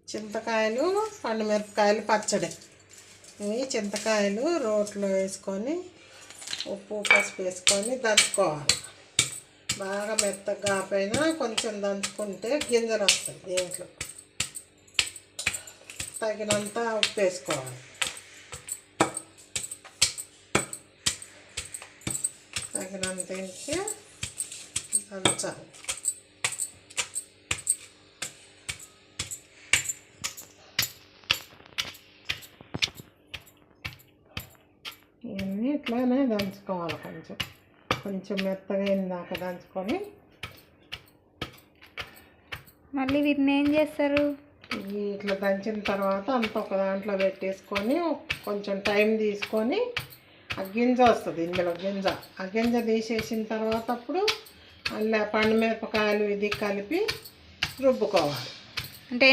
చింతకాయలు పండుమిరపకాయలు పచ్చడి. ఇవి చింతకాయలు రోట్లో వేసుకొని ఉప్పు పసుపు వేసుకొని దంచుకోవాలి. బాగా మెత్తగా కాకపోయినా కొంచెం దంచుకుంటే గింజలు వస్తాయి. దీంట్లో తగినంత ఉప్పు వేసుకోవాలి. తగినంత వేసి దంచాలి. ఇవన్నీ ఇట్లానే దంచుకోవాలి. కొంచెం మెత్తగా అయిందాక దంచుకొని మళ్ళీ వీటిని ఏం చేస్తారు? ఇట్లా దంచిన తర్వాత అంత ఒక దాంట్లో పెట్టేసుకొని కొంచెం టైం తీసుకొని ఆ గింజ వస్తుంది. ఇందులో ఆ గింజ తీసేసిన తర్వాత అప్పుడు అలా పండుమిరపకాయలు ఇది కలిపి రుబ్బుకోవాలి. అంటే